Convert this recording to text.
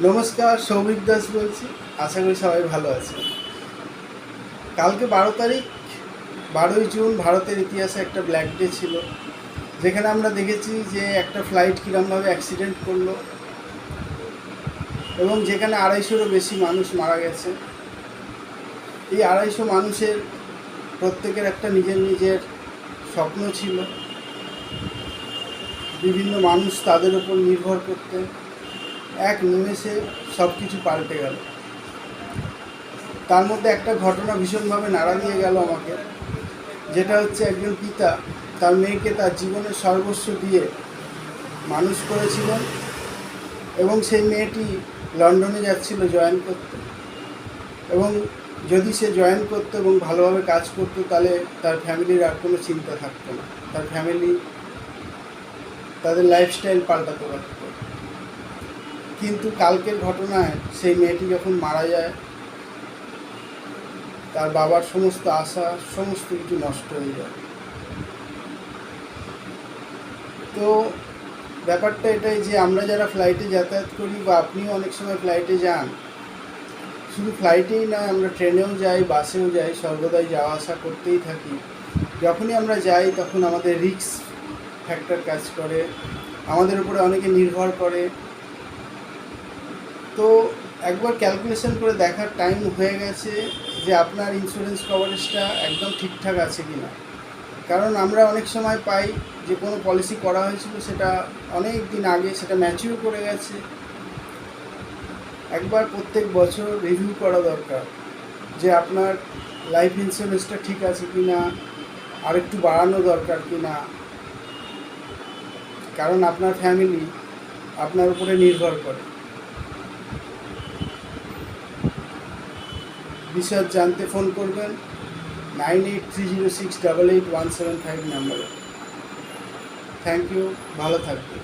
নমস্কার, সৌভিক দাস বলছি। আশা করি সবাই ভালো আছে। কালকে 12 তারিখ, 12ই জুন ভারতের ইতিহাসে একটা ব্ল্যাক ডে ছিল, যেখানে আমরা দেখেছি যে একটা ফ্লাইট কীরকমভাবে অ্যাক্সিডেন্ট করলো এবং যেখানে 250-রও বেশি মানুষ মারা গেছে। এই 250 মানুষের প্রত্যেকের একটা নিজের নিজের স্বপ্ন ছিল। বিভিন্ন মানুষ তাদের উপর নির্ভর করতেন। এক নিমেষে সব কিছু পাল্টে গেল। তার মধ্যে একটা ঘটনা ভীষণভাবে নাড়া দিয়ে গেল আমাকে, যেটা হচ্ছে একজন পিতা তার মেয়েকে তার জীবনের সর্বস্ব দিয়ে মানুষ করেছিলেন এবং সেই মেয়েটি লন্ডনে যাচ্ছিল জয়েন করতে, এবং যদি সে জয়েন করতো এবং ভালোভাবে কাজ করতো তাহলে তার ফ্যামিলির আর কোনো চিন্তা থাকতো না। তার ফ্যামিলি তাদের লাইফস্টাইল পাল্টাতে পারত। কিন্তু কালকের ঘটনায় সেই মেয়েটি যখন মারা যায়, তার বাবার সমস্ত আশা, সমস্ত কিছু নষ্ট হয়ে যায়। তো ব্যাপারটা এটাই যে আমরা যারা ফ্লাইটে যাতায়াত করি, বা আপনিও অনেক সময় ফ্লাইটে যান, শুধু ফ্লাইটেই নয়, আমরা ট্রেনেও যাই, বাসেও যাই, সর্বদাই যাওয়া আসা করতেই থাকি। যখনই আমরা যাই তখন আমাদের রিস্ক ফ্যাক্টর কাজ করে, আমাদের উপরে অনেকে নির্ভর করে। তো একবার ক্যালকুলেশন করে দেখার টাইম হয়ে গেছে যে আপনার ইন্স্যুরেন্স কভারেজটা একদম ঠিকঠাক আছে কি না। কারণ আমরা অনেক সময় পাই যে কোনো পলিসি করা হয়েছিল, সেটা অনেক দিন আগে সেটা ম্যাচিউর করে গেছে। একবার প্রত্যেক বছর রিভিউ করা দরকার যে আপনার লাইফ ইন্স্যুরেন্সটা ঠিক আছে কি না, আর একটু বাড়ানো দরকার কি না। কারণ আপনার ফ্যামিলি আপনার উপরে নির্ভর করে। বিশদ জানতে ফোন করবেন 9830688175 নাম্বারে। থ্যাংক ইউ, ভালো থাকবেন।